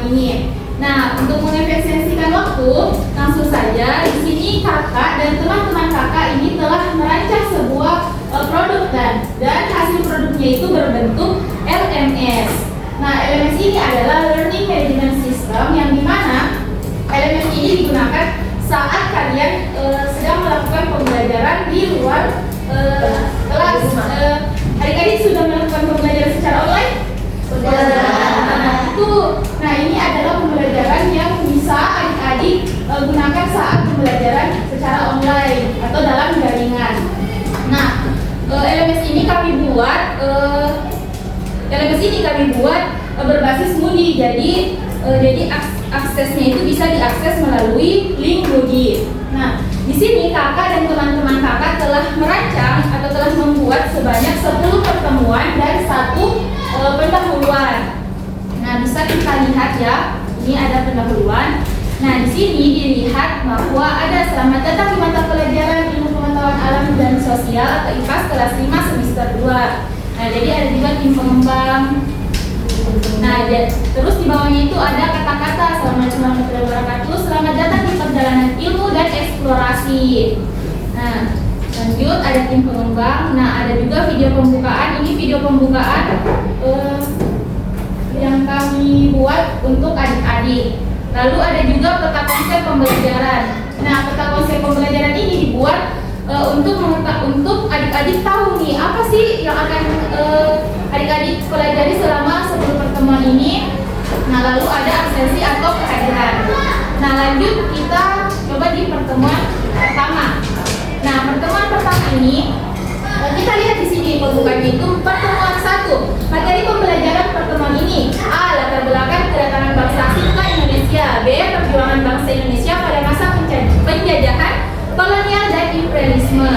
ini. Nah, untuk mengefisiensikan waktu, langsung saja di sini kakak dan teman-teman kakak ini telah merancang sebuah produk dan hasil produknya itu berbentuk LMS. Nah, LMS ini adalah Learning Management System yang dimana LMS ini digunakan saat kalian sedang melakukan pembelajaran di luar kelas. Adik-adik sudah melakukan pembelajaran secara online? Sudah. Nah, ini adalah pembelajaran yang bisa adik-adik gunakan saat pembelajaran secara online atau dalam jaringan. Nah, LMS ini kami buat berbasis Moodle. Jadi aksesnya itu bisa diakses melalui link Moodle. Nah, di sini kakak dan teman-teman kakak telah merancang atau telah membuat sebanyak 10 pertemuan dan 1 pendahuluan. Nah, bisa kita lihat ya, ini ada pendahuluan. Nah, di sini dilihat bahwa ada selamat datang di mata pelajaran Ilmu Pengetahuan Alam dan Sosial atau IPAS kelas 5 semester 2. Nah, jadi ada juga tim pengembang. Nah, terus di bawahnya itu ada kata-kata Assalamualaikum warahmatullahi wabarakatuh, selamat datang di perjalanan ilmu dan eksplorasi. Nah, lanjut ada tim pengembang. Nah, ada juga video pembukaan. Ini video pembukaan yang kami buat untuk adik-adik. Lalu ada juga peta konsep pembelajaran. Nah, peta konsep pembelajaran ini dibuat untuk adik-adik tahu nih apa sih yang akan adik-adik pelajari selama 10 pertemuan ini. Nah, lalu ada absensi atau kehadiran. Nah, lanjut kita coba di pertemuan pertama. Nah, pertemuan pertama ini kita lihat di sini pembukanya itu pertemuan 1. Materi pembelajaran pertemuan ini: A. Latar belakang kedatangan bangsa asing ke Indonesia. B. Perjuangan bangsa Indonesia pada masa penjajahan kolonial dan imperialisme.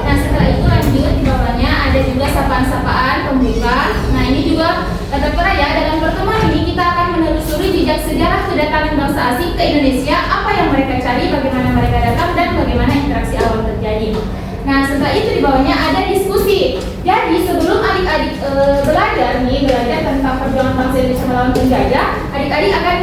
Nah, setelah itu lanjut di bawahnya ada juga sapaan-sapaan pembuka. Nah, ini juga tertera ya, dalam pertemuan ini kita akan menelusuri jejak sejarah kedatangan bangsa asing ke Indonesia, apa yang mereka cari, bagaimana mereka datang, dan bagaimana interaksi awal terjadi. Nah, setelah itu di bawahnya ada diskusi. Jadi sebelum adik-adik belajar tentang perjuangan bangsa Indonesia melawan penjajah, adik-adik akan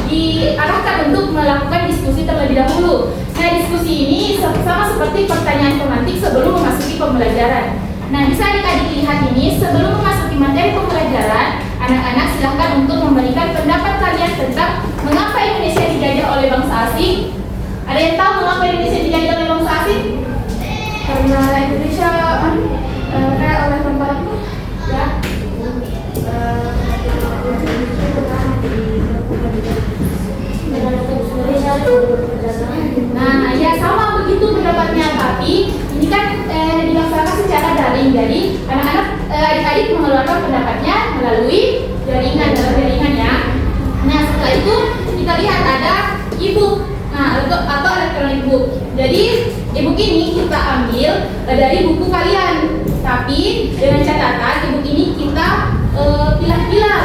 diarahkan untuk melakukan diskusi terlebih dahulu. Nah, diskusi ini sama seperti pertanyaan pemantik sebelum memasuki pembelajaran. Nah, bisa adik-adik lihat ini, sebelum memasuki materi pembelajaran, anak-anak silahkan untuk memberikan pendapat kalian tentang mengapa Indonesia dijajah oleh bangsa asing. Ada yang tahu mengapa Indonesia dijajah oleh bangsa asing? Karena Indonesia kayak oleh tempat ya. Nah, ya sama begitu pendapatnya, tapi ini kan dilaksanakan secara daring. Jadi anak-anak adik-adik mengeluarkan pendapatnya melalui dalam jaringan ya. Nah, setelah itu kita lihat ada e-book, atau electronic book. Jadi e-book ini kita ambil dari buku kalian, tapi dengan catatan e-book ini kita pilah-pilah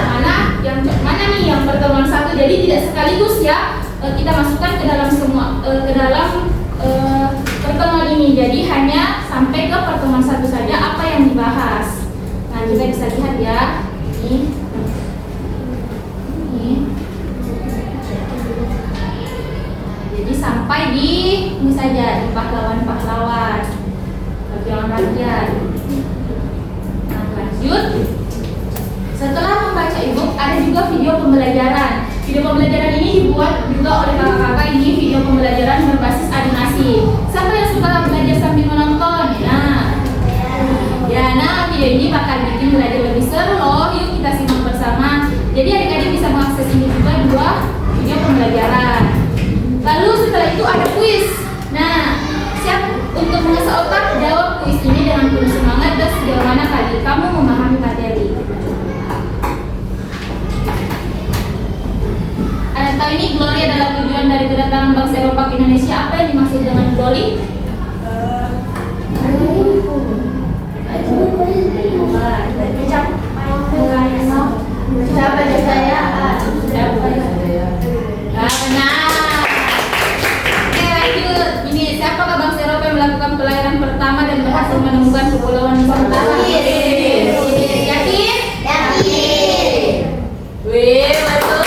mana nih yang pertemuan 1. Jadi tidak sekaligus ya kita masukkan ke dalam pertemuan ini. Jadi hanya sampai ke pertemuan 1 saja apa yang dibahas. Nah, kita bisa lihat ya. Ini. Jadi sampai di ini saja, di pahlawan-pahlawan, perjuangan rakyat. Nah, lanjut. Setelah membaca e-book, ada juga video pembelajaran. Video pembelajaran ini dibuat juga oleh kakak-kakak. Ini video pembelajaran berbasis animasi. Siapa yang suka belajar sambil menonton? Nah, video ini bakal bikin belajar lebih seru loh. Yuk kita simak bersama. Jadi adik-adik bisa mengakses ini juga 2 video pembelajaran. Lalu setelah itu ada kuis. Nah, siap untuk mengasah otak, jawab kuis ini dengan penuh semangat dan sejauh mana kali kamu memahami materi. Ada tahu ini Glory adalah tujuan dari kedatangan bangsa Eropa ke Indonesia. Apa yang dimaksud dengan Glory? Melakukan pelayaran pertama dan berhasil menemukan kepulauan Nusantara. Yakin? Yakin. Wih, betul.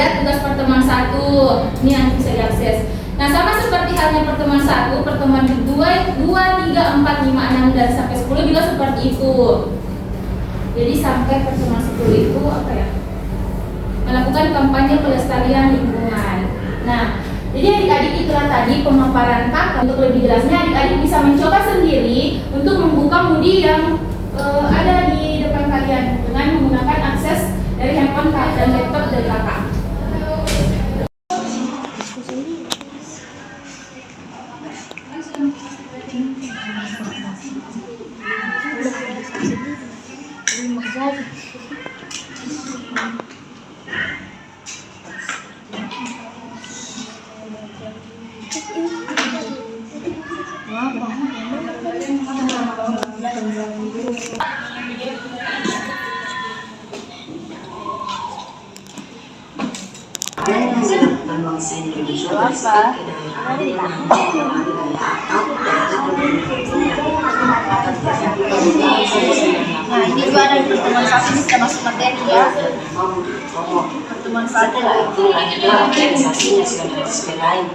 ada tugas pertemuan 1, ini yang bisa diakses. Nah, sama seperti halnya pertemuan 1, pertemuan 2, 3, 4, 5, 6 dan sampai 10 juga seperti itu. Jadi sampai pertemuan 10 itu apa ya? Melakukan kampanye pelestarian lingkungan. Nah, jadi adik-adik itulah tadi pemaparan kakak. Untuk lebih jelasnya adik-adik bisa mencoba sendiri untuk membuka Moodle yang ada di depan kalian dengan menggunakan akses dari handphone dan laptop dari kakak. Nah, ini juga ada pertemuan 1 ini sudah masuk materi ya. Pertemuan 1 itu organisasi nasionalis lain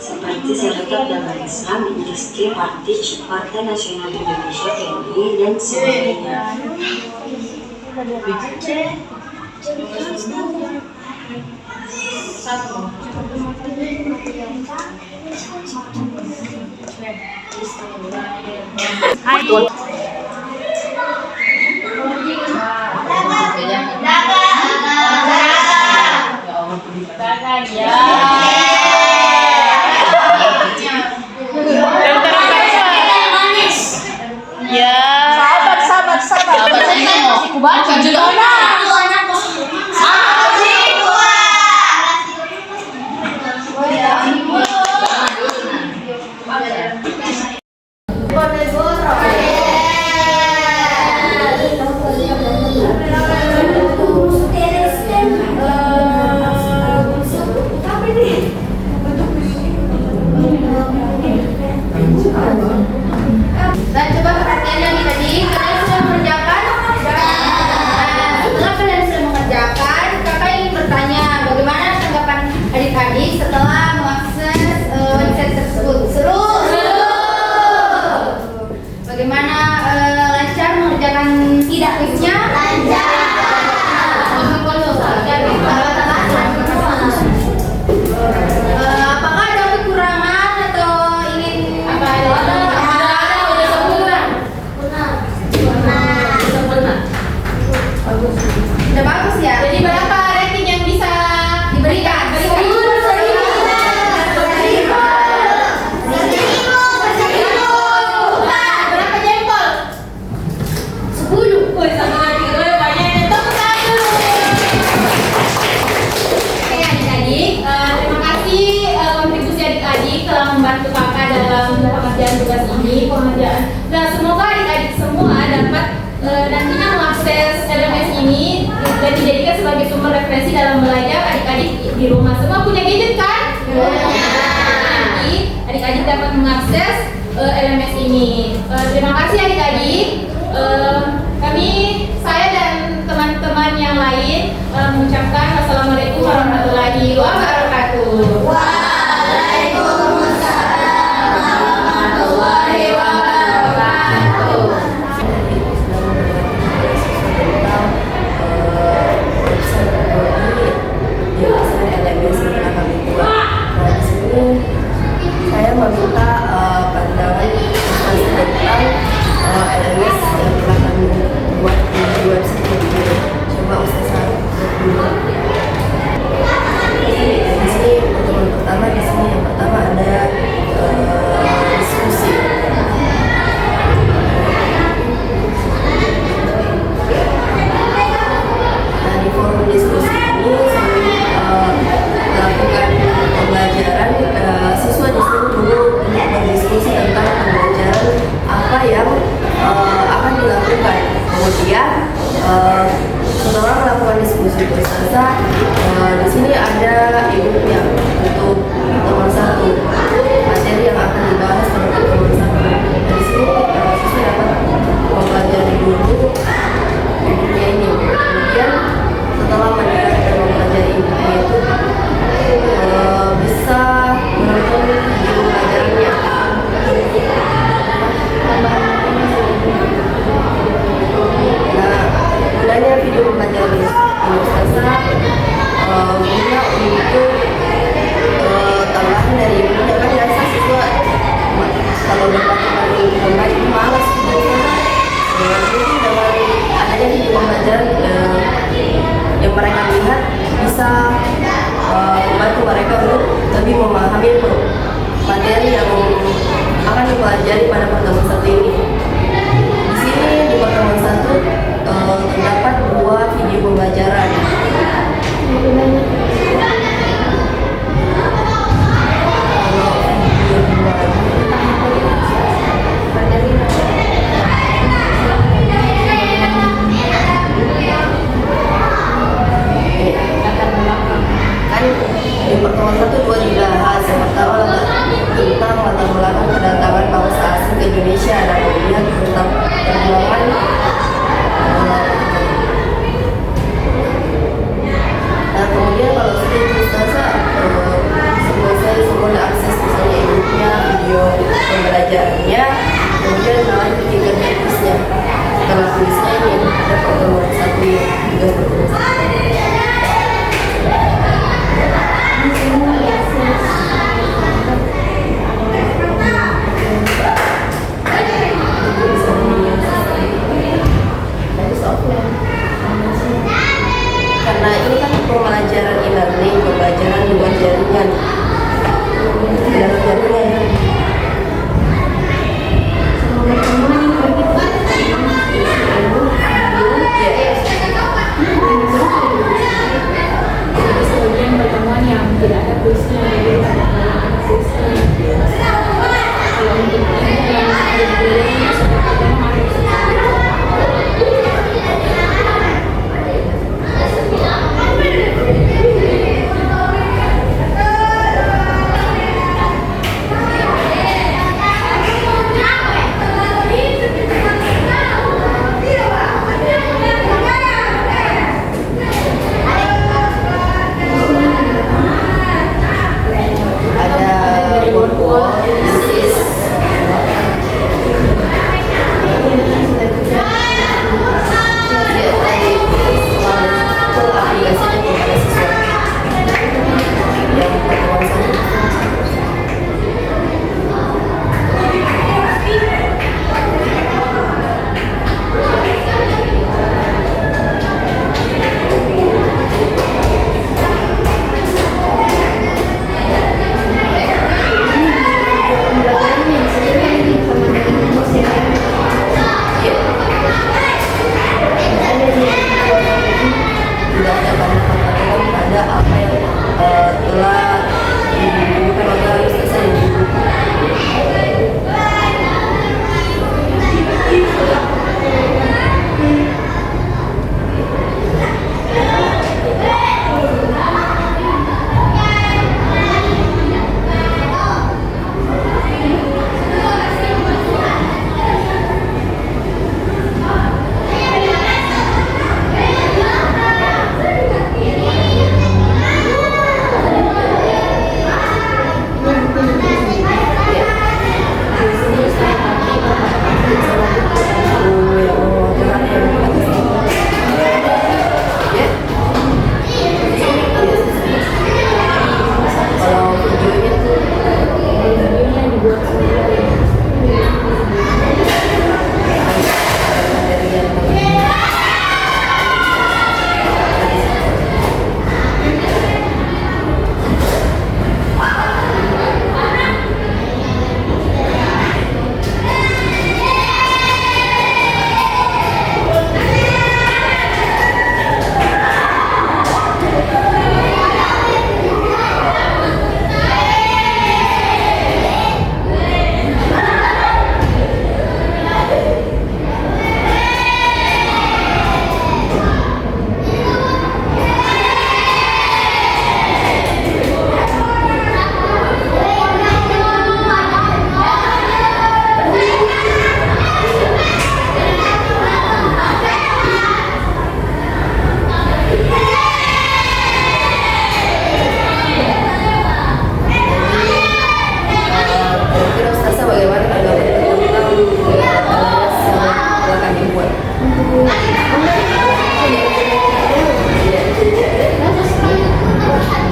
seperti Serikat Dagang Islam, Industri, Partai Nasional Indonesia, TNI, dan sebagainya. Dan coba perhatian adik-adik, kalian sudah mengerjakan? Setelah kalian sudah mengerjakan, kakak ingin bertanya, bagaimana tanggapan adik-adik setelah mengakses website tersebut? Seru? Bagaimana lancar mengerjakan tidak kuisnya? Lancar. Apakah ada kekurangan atau ingin apa? Udah bagus ya. Jadi berapa rating yang bisa Diberikan. berapa jempol? 10. Wih, sama lagi banyak. Tepuk tangan. Oke adik-adik, terima kasih kontribusi adik-adik telah membantu kakak dalam pengerjaan tugas ini, pengerjaan. Nah, semoga adik-adik semua dapat nantinya mengakses LMS ini dan dijadikan sebagai sumber referensi dalam belajar adik-adik di rumah. Semua punya gadget kan? Nanti adik-adik dapat mengakses LMS ini. Terima kasih adik-adik. Saya dan teman-teman yang lain mengucapkan wassalamualaikum warahmatullahi wabarakatuh. Waalaikumsalam warahmatullahi wabarakatuh. Saya meminta pandangan tentang LMS yang telah kami buat di website ini. Coba Ustazah dulu. Di sini pertemuan pertama yang pertama ada diskusi. Nah, di forum diskusi ini melakukan pembelajaran siswa disuruh dulu untuk berdiskusi tentang pembelajaran apa yang akan dilakukan. Kemudian setelah melakukan diskusi bersama, di sini ada e-booknya untuk pertemuan 1, materi yang akan dibahas pada pertemuan 1. Di sini siswa dapat mempelajari dulu e-booknya ini. Kemudian setelah mempelajari e-booknya itu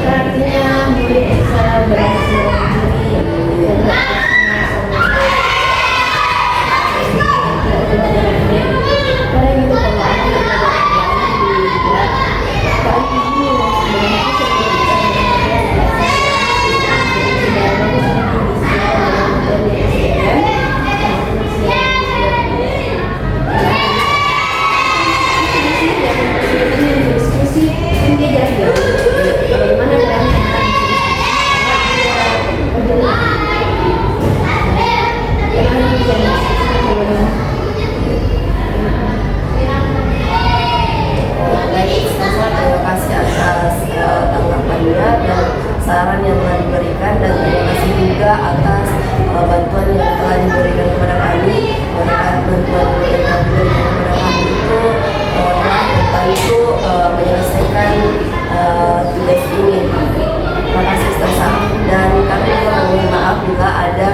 Artinya murid bisa berhasil saran yang telah diberikan, dan terima kasih juga atas bantuan yang telah diberikan kepada kami. Berkat bantuan yang telah diberikan kepada kami itu telah membantu menyelesaikan tugas ini. Terima kasih Ustazah, dan kami juga mohon maaf bila ada